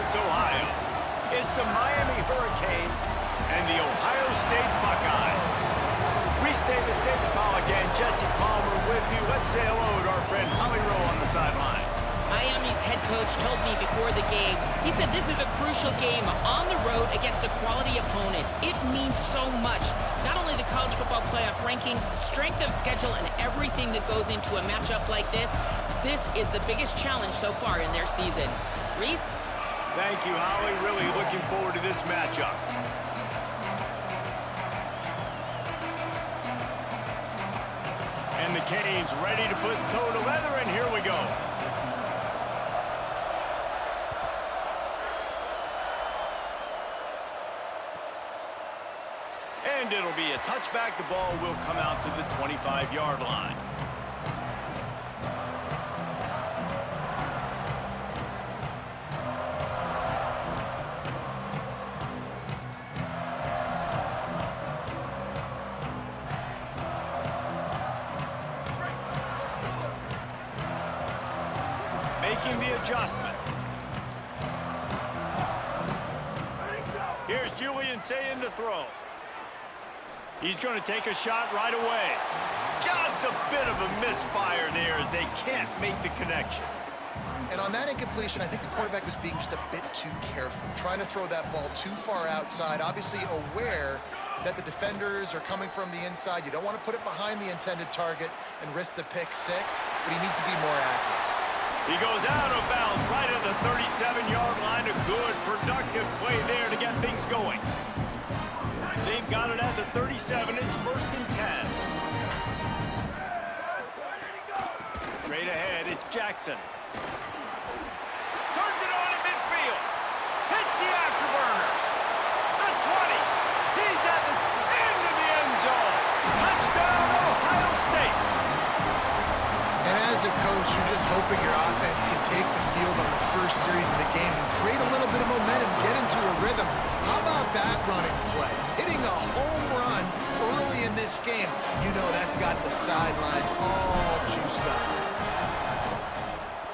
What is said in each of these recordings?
Columbus, Ohio. It's the Miami Hurricanes and the Ohio State Buckeyes. Reese Davis, David Pollack, and Jesse Palmer with you. Let's say hello to our friend Holly Rowe on the sideline. Miami's head coach told me before the game, he said this is a crucial game on the road against a quality opponent. It means so much. Not only the college football playoff rankings, strength of schedule, and everything that goes into a matchup like this, this is the biggest challenge so far in their season. Reese? Thank you, Holly. Really looking forward to this matchup. And the Canes ready to put toe to leather, and here we go. And it'll be a touchback. The ball will come out to the 25-yard line. Making the adjustment. Here's Julian saying to throw. He's going to take a shot right away. Just a bit of a misfire there as they can't make the connection. And on that incompletion, I think the quarterback was being just a bit too careful, trying to throw that ball too far outside, obviously aware that the defenders are coming from the inside. You don't want to put it behind the intended target and risk the pick six, but he needs to be more accurate. He goes out of bounds right at the 37-yard line. A good, productive play there to get things going. They've got it at the 37. It's 1st and 10. Straight ahead, it's Jackson. Turns it on in midfield. Hits the afterburners. The 20. He's at the end of the end zone. Touchdown, Ohio State. And as a coach, you're just hoping your offense can take the field on the first series of the game and create a little bit of momentum, get into a rhythm. How about that running play? Hitting a home run early in this game. You know that's got the sidelines all juiced up.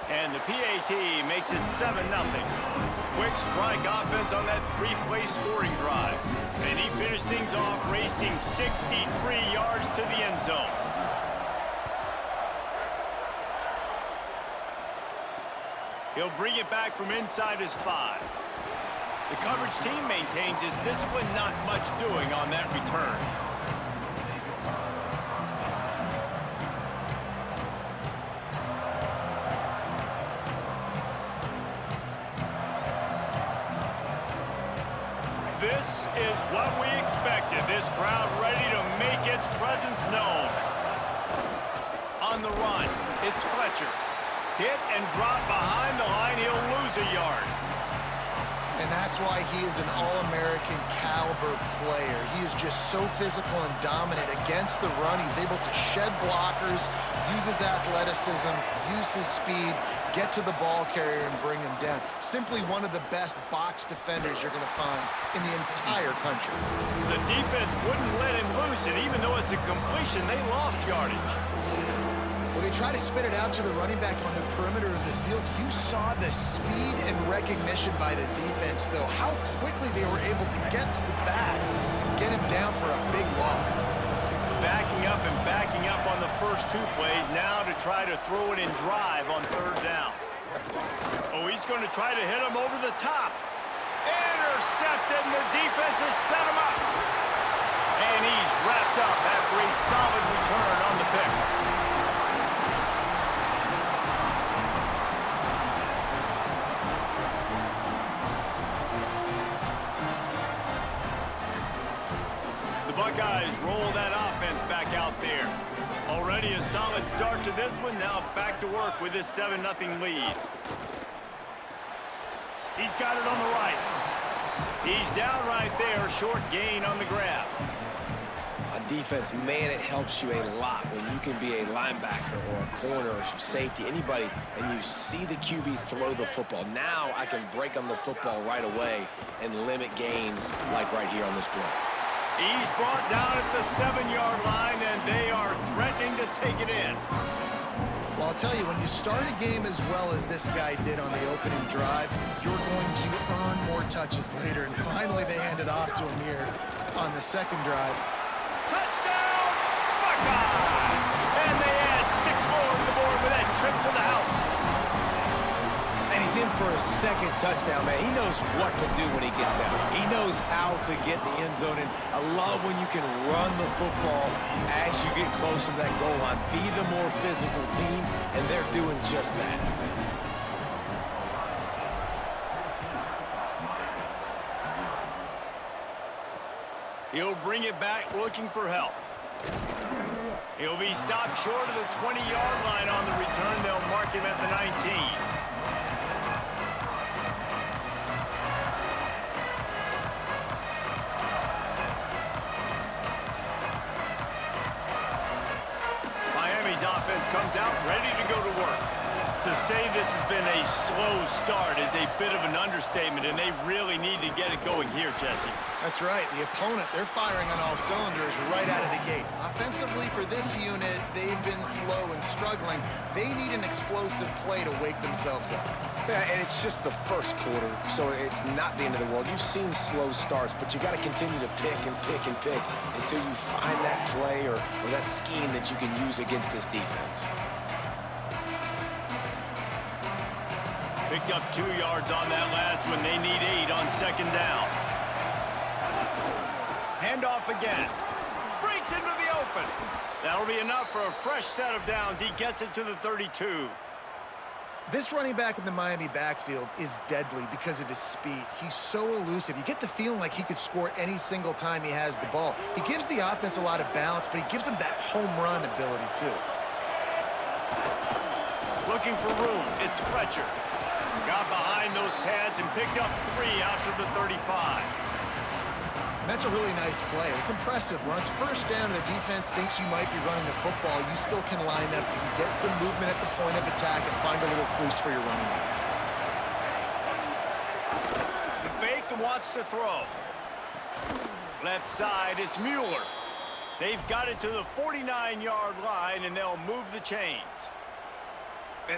And the PAT makes it 7-0. Quick strike offense on that 3-play scoring drive. And he finished things off racing 63 yards to the end zone. He'll bring it back from inside his 5. The coverage team maintains his discipline, not much doing on that return. This is what we expected. This crowd ready to make its presence known. On the run, it's Fletcher. Hit and drop behind the line. He'll lose a yard. And that's why he is an All-American caliber player. He is just so physical and dominant against the run. He's able to shed blockers, use his athleticism, use his speed, get to the ball carrier and bring him down. Simply one of the best box defenders you're going to find in the entire country. The defense wouldn't let him loose, and even though it's a completion, they lost yardage. Well, they try to spit it out to the running back on the perimeter of the field. You saw the speed and recognition by the defense, though. How quickly they were able to get to the back and get him down for a big loss. Backing up on the first 2 plays, now to try to throw it in drive on 3rd down. Oh, he's going to try to hit him over the top. Intercepted, and the defense has set him up. And he's wrapped up after a solid return on the pick. The Buckeyes roll that offense back out there. Already a solid start to this one. Now back to work with this 7-0 lead. He's got it on the right. He's down right there. Short gain on the grab. On defense, man, it helps you a lot when you can be a linebacker or a corner or some safety, anybody, and you see the QB throw the football. Now I can break on the football right away and limit gains like right here on this play. He's brought down at the 7-yard line, and they are threatening to take it in. Well, I'll tell you, when you start a game as well as this guy did on the opening drive, you're going to earn more touches later. And finally, they hand it off to him here on the second drive. Touchdown, Buckeye! And they add 6 more to the board with that trip to the house. And he's in for a second touchdown, man. He knows what to do when he gets down. He knows how to get in the end zone. And I love when you can run the football as you get close to that goal line. Be the more physical team, and they're doing just that. He'll bring it back looking for help. He'll be stopped short of the 20-yard line on the return. They'll mark him at the 19. Miami's offense comes out ready to go to work. To say this has been a slow start is a bit of an understatement, and they really need to get it going here, Jesse. That's right. The opponent, they're firing on all cylinders right out of the gate. Offensively, for this unit, they've been slow and struggling. They need an explosive play to wake themselves up. Yeah, and it's just the first quarter, so it's not the end of the world. You've seen slow starts, but you got to continue to pick and pick and pick until you find that play or that scheme that you can use against this defense. Picked up 2 yards on that last one. They need 8 on second down. Handoff again. Breaks into the open. That'll be enough for a fresh set of downs. He gets it to the 32. This running back in the Miami backfield is deadly because of his speed. He's so elusive. You get the feeling like he could score any single time he has the ball. He gives the offense a lot of balance, but he gives them that home run ability too. Looking for room. It's Fletcher. Got behind those pads and picked up 3 after the 35. And that's a really nice play. It's impressive. Once first down and the defense thinks you might be running the football, you still can line up. You can get some movement at the point of attack and find a little crease for your running back. The fake and wants to throw. Left side, it's Mueller. They've got it to the 49-yard line, and they'll move the chains.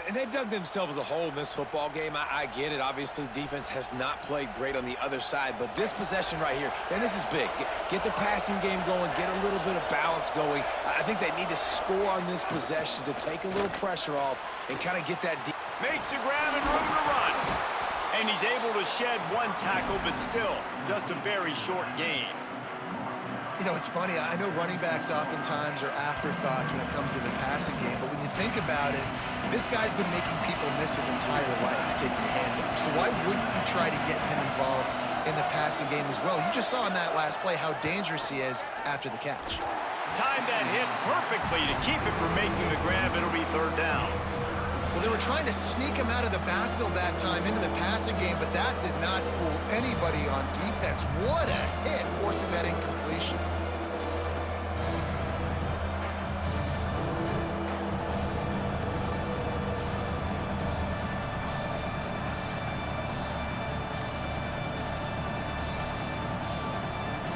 And they've dug themselves a hole in this football game. I get it. Obviously, defense has not played great on the other side. But this possession right here, man, this is big. Get the passing game going. Get a little bit of balance going. I think they need to score on this possession to take a little pressure off and kind of get that deep. Makes a grab and room to run. And he's able to shed 1 tackle, but still just a very short gain. You know, it's funny. I know running backs oftentimes are afterthoughts when it comes to the passing game, but when you think about it, this guy's been making people miss his entire life taking handoffs. So why wouldn't you try to get him involved in the passing game as well? You just saw in that last play how dangerous he is after the catch. Timed that hit perfectly to keep it from making the grab. It'll be 3rd down. Well, they were trying to sneak him out of the backfield that time into the passing game, but that did not fool anybody on defense. What a hit, forcing that incompletion.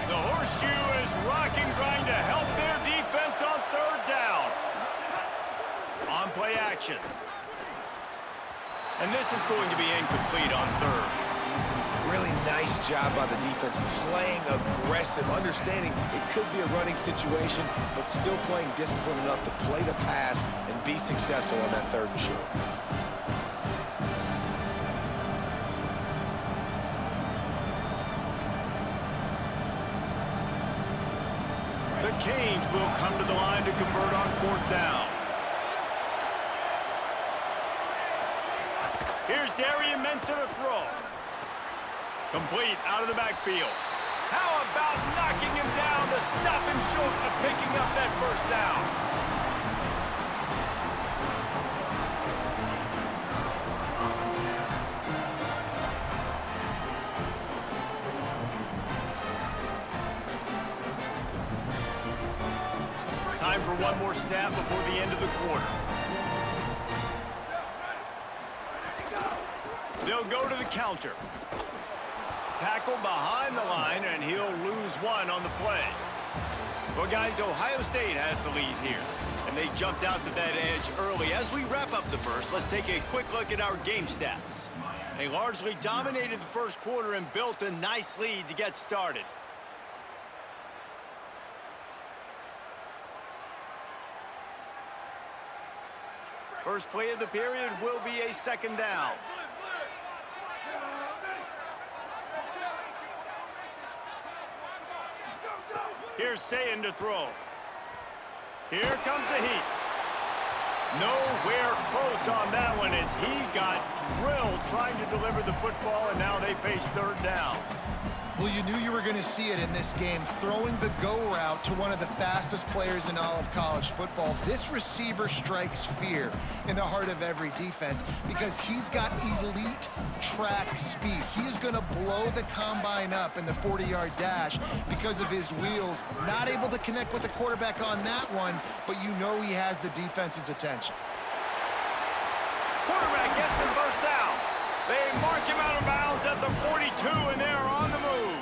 The horseshoe is rocking, trying to help their defense on 3rd down. On play action. And this is going to be incomplete on 3rd. Really nice job by the defense, playing aggressive, understanding it could be a running situation, but still playing disciplined enough to play the pass and be successful on that 3rd and short. The Canes will come to the line to convert on 4th down. Here's Darian Mensah to throw. Complete out of the backfield. How about knocking him down to stop him short of picking up that 1st down? Time for one more snap before the end of the quarter. They'll go to the counter. Tackle behind the line, and he'll lose 1 on the play. Well, guys, Ohio State has the lead here, and they jumped out to that edge early. As we wrap up the first, let's take a quick look at our game stats. They largely dominated the first quarter and built a nice lead to get started. First play of the period will be a second down. Here's Sayin to throw. Here comes the heat. Nowhere close on that one as he got drilled trying to deliver the football, and now they face third down. Well, you knew you were going to see it in this game, throwing the go route to one of the fastest players in all of college football. This receiver strikes fear in the heart of every defense because he's got elite track speed. He is going to blow the combine up in the 40-yard dash because of his wheels. Not able to connect with the quarterback on that one, but you know he has the defense's attention. Quarterback gets the first down. They mark him out of bounds at the 42, and they're on the move.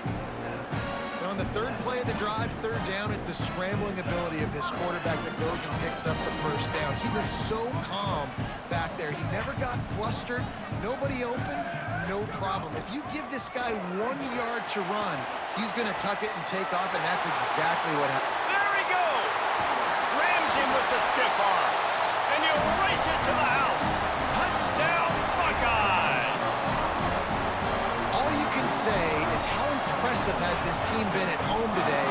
And on the third play of the drive, third down, it's the scrambling ability of this quarterback that goes and picks up the first down. He was so calm back there. He never got flustered. Nobody open, no problem. If you give this guy 1 yard to run, he's going to tuck it and take off, and that's exactly what happened. There he goes. Rams him with the stiff arm. And you race it to the house. Touchdown, Buckeyes. Say is how impressive has this team been at home today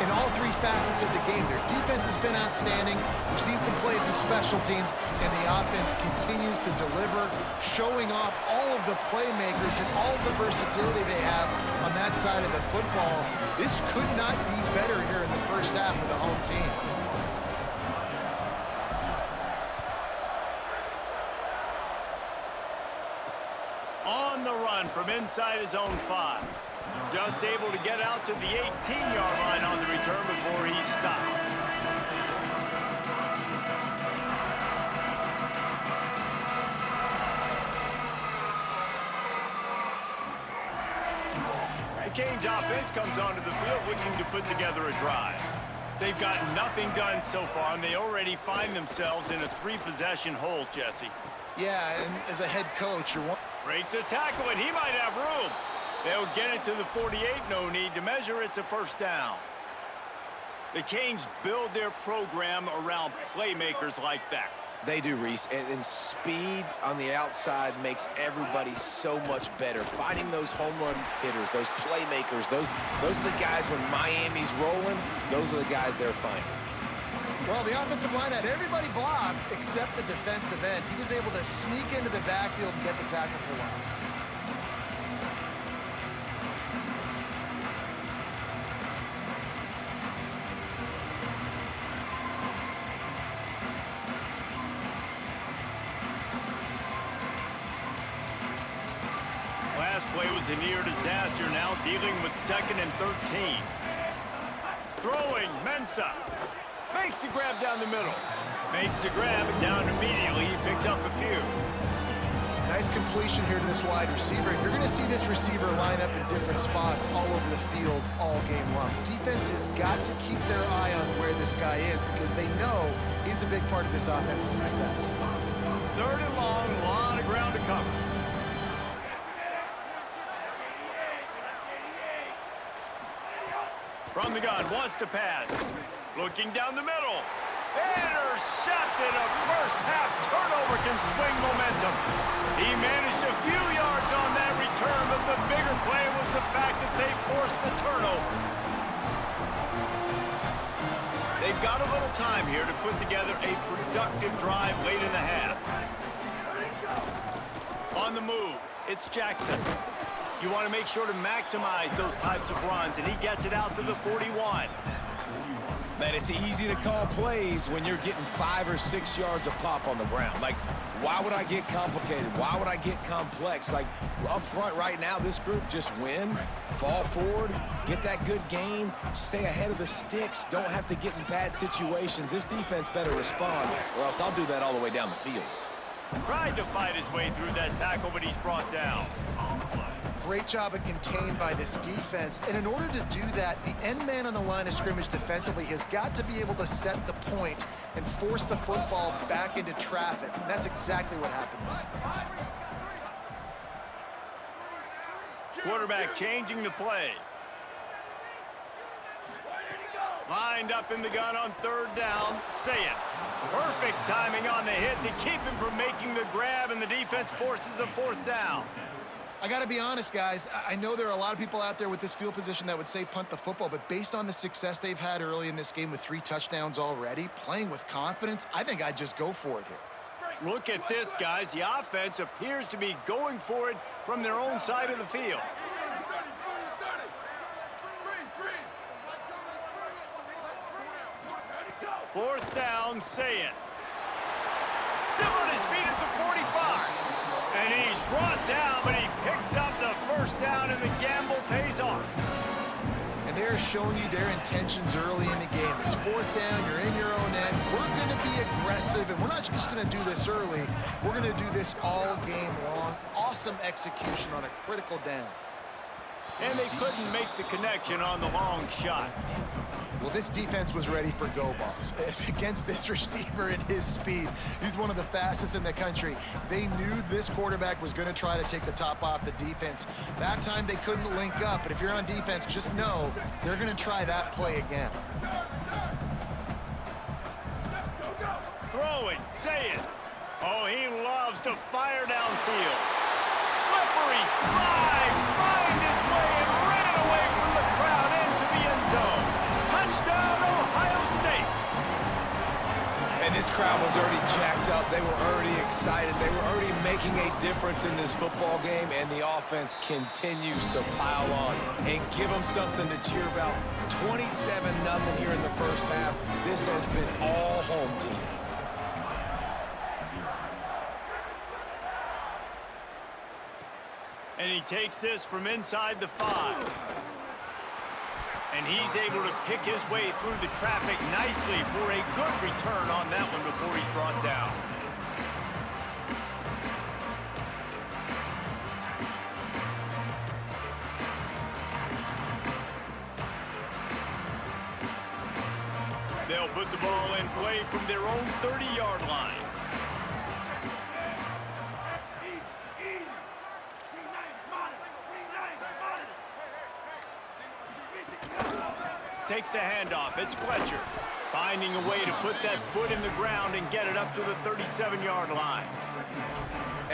in all three facets of the game. Their defense has been outstanding. We've seen some plays in special teams, and the offense continues to deliver, showing off all of the playmakers and all of the versatility they have on that side of the football. This could not be better here in the first half of the home team. On the run from inside his own 5. Just able to get out to the 18-yard line on the return before he stopped. The Canes offense comes onto the field looking to put together a drive. They've got nothing done so far, and they already find themselves in a 3-possession hole, Jesse. Yeah, and as a head coach, you're one. Breaks a tackle, and he might have room. They'll get it to the 48, no need to measure. It's a first down. The Canes build their program around playmakers like that. They do, Reese, and speed on the outside makes everybody so much better. Finding those home run hitters, those playmakers, those are the guys when Miami's rolling, those are the guys they're finding. Well, the offensive line had everybody blocked except the defensive end. He was able to sneak into the backfield and get the tackle for loss. Last play was a near disaster, now dealing with 2nd and 13. Throwing, Mensah. Makes the grab down the middle. Makes the grab and down immediately. He picks up a few. Nice completion here to this wide receiver. You're going to see this receiver line up in different spots all over the field all game long. Defense has got to keep their eye on where this guy is because they know he's a big part of this offense's success. 3rd and long, a lot of ground to cover. From the gun, wants to pass. Looking down the middle. Intercepted. A first-half turnover can swing momentum. He managed a few yards on that return, but the bigger play was the fact that they forced the turnover. They've got a little time here to put together a productive drive late in the half. On the move, it's Jackson. You want to make sure to maximize those types of runs, and he gets it out to the 41. Man, it's easy to call plays when you're getting 5 or 6 yards a pop on the ground. Like, why would I get complicated? Why would I get complex? Like, up front right now, this group just win, fall forward, get that good gain, stay ahead of the sticks, don't have to get in bad situations. This defense better respond, or else I'll do that all the way down the field. Tried to fight his way through that tackle, but he's brought down. great job of contained by this defense. And in order to do that, the end man on the line of scrimmage defensively has got to be able to set the point and force the football back into traffic. And that's exactly what happened. Quarterback changing the play. Lined up in the gun on third down. Saying, perfect timing on the hit to keep him from making the grab, and the defense forces a fourth down. I got to be honest, guys. I know there are a lot of people out there with this field position that would say punt the football, but based on the success they've had early in this game with 3 touchdowns already, playing with confidence, I think I'd just go for it here. Look at this, guys. The offense appears to be going for it from their own side of the field. Fourth down, Saying. Still on his feet at the 45. And he's brought down, but he picks up the first down, and the gamble pays off. And they're showing you their intentions early in the game. It's fourth down, you're in your own end. We're going to be aggressive, and we're not just going to do this early. We're going to do this all game long. Awesome execution on a critical down. And they couldn't make the connection on the long shot. Well, this defense was ready for go balls. Against this receiver and his speed, he's one of the fastest in the country. They knew this quarterback was going to try to take the top off the defense. That time they couldn't link up, but if you're on defense, just know they're going to try that play again. Throwing, Saying. Oh, he loves to fire downfield. Slippery slide, find his way and ran away from the crowd into the end zone. Touchdown, Ohio State. And this crowd was already jacked up. They were already excited. They were already making a difference in this football game, and the offense continues to pile on and give them something to cheer about. 27-0 here in the first half. This has been all home team. And he takes this from inside the 5. And he's able to pick his way through the traffic nicely for a good return on that one before he's brought down. They'll put the ball in play from their own 30-yard line. Takes the handoff. It's Fletcher. Finding a way to put that foot in the ground and get it up to the 37-yard line.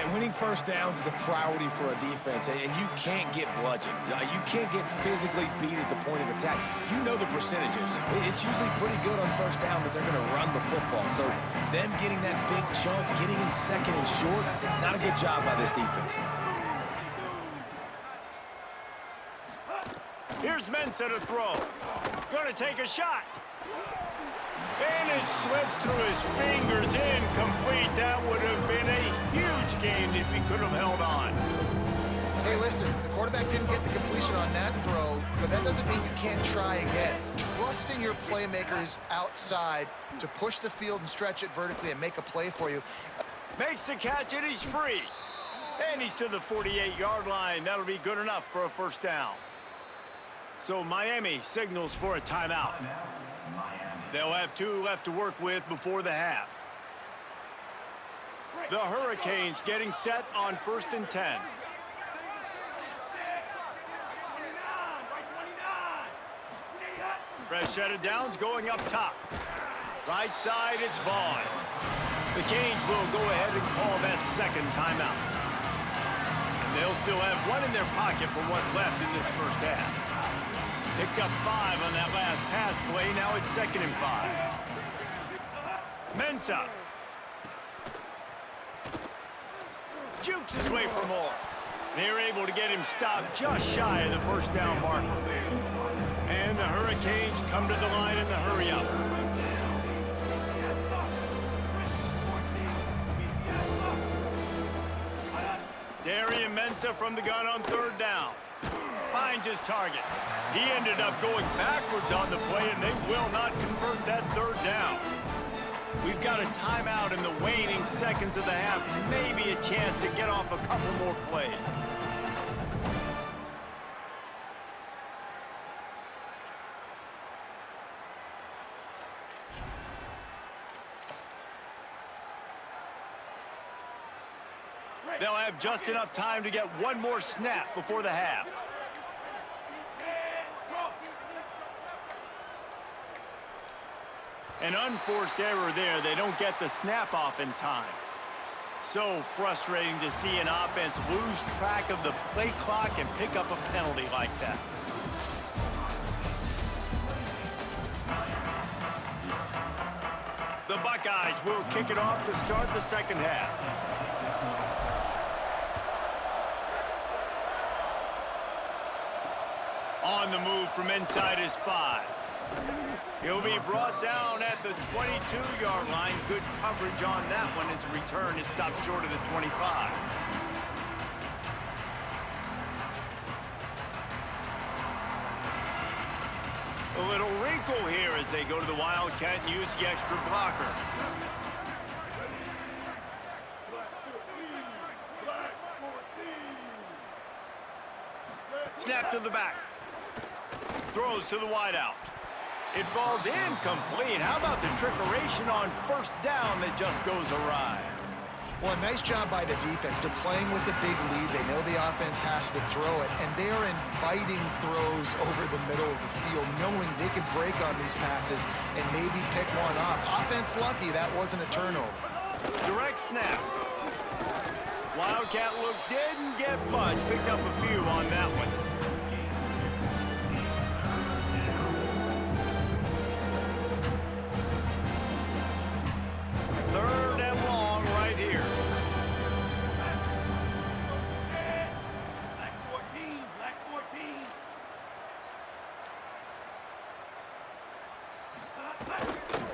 And winning first downs is a priority for a defense, and you can't get bludgeoned. You can't get physically beat at the point of attack. You know the percentages. It's usually pretty good on first down that they're going to run the football. So them getting that big chunk, getting in second and short, not a good job by this defense. Here's Mensa to throw. Going to take a shot. And it slips through his fingers, incomplete. That would have been a huge gain if he could have held on. Hey, listen, the quarterback didn't get the completion on that throw, but that doesn't mean you can't try again. Trusting your playmakers outside to push the field and stretch it vertically and make a play for you. Makes the catch, and he's free. And he's to the 48-yard line. That'll be good enough for a first down. So Miami signals for a timeout. They'll have 2 left to work with before the half. The Hurricanes getting set on 1st and 10. Fresh set of downs going up top. Right side, it's Vaughn. The Canes will go ahead and call that second timeout. And they'll still have 1 in their pocket for what's left in this first half. Picked up 5 on that last pass play. Now it's 2nd and 5. Mensa. Jukes his way for more. They're able to get him stopped just shy of the first down marker. And the Hurricanes come to the line in the hurry-up. Darian Mensa from the gun on 3rd down. Finds his target. He ended up going backwards on the play, and they will not convert that 3rd down. We've got a timeout in the waning seconds of the half. Maybe a chance to get off a couple more plays. They'll have just enough time to get one more snap before the half. An unforced error there. They don't get the snap off in time. So frustrating to see an offense lose track of the play clock and pick up a penalty like that. The Buckeyes will kick it off to start the second half. On the move from inside his 5. He'll be brought down at the 22-yard line. Good coverage on that one. His return is stopped short of the 25. A little wrinkle here as they go to the Wildcat and use the extra blocker. Snap to the back. Throws to the wideout. It falls incomplete. How about the trickeration on first down that just goes awry? Well, nice job by the defense. They're playing with a big lead. They know the offense has to throw it, and they are inviting throws over the middle of the field, knowing they can break on these passes and maybe pick one off. Offense lucky that wasn't a turnover. Direct snap. Wildcat look didn't get much. Picked up a few on that one. Third and long right here. Black 14, black 14.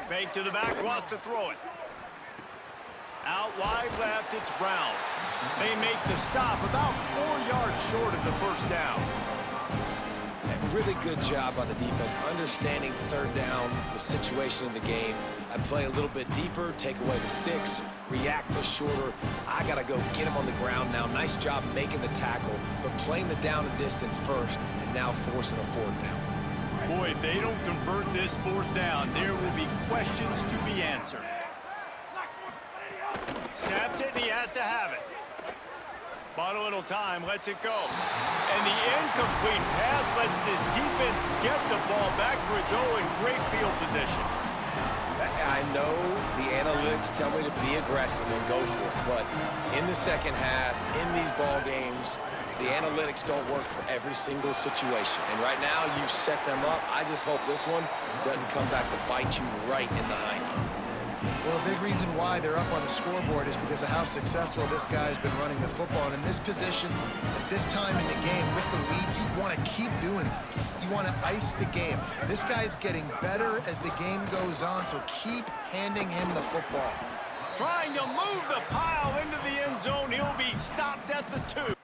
Fake to the back, wants to throw it. Out wide left, it's Brown. They make the stop about 4 yards short of the first down. Really good job on the defense, understanding third down, the situation of the game. I play a little bit deeper, take away the sticks, react to shorter. I got to go get him on the ground now. Nice job making the tackle, but playing the down and distance first and now forcing a fourth down. Boy, if they don't convert this fourth down, there will be questions to be answered. Snapped it, and he has to have it. Bought a little time, lets it go. And the incomplete pass lets this defense get the ball back for its own great field position. I know the analytics tell me to be aggressive and go for it, but in the second half, in these ball games, the analytics don't work for every single situation. And right now, you've set them up. I just hope this one doesn't come back to bite you right in the hiney. Well, a big reason why they're up on the scoreboard is because of how successful this guy's been running the football. And in this position, at this time in the game, with the lead, you want to keep doing that. You want to ice the game. This guy's getting better as the game goes on, so keep handing him the football. Trying to move the pile into the end zone. He'll be stopped at the 2.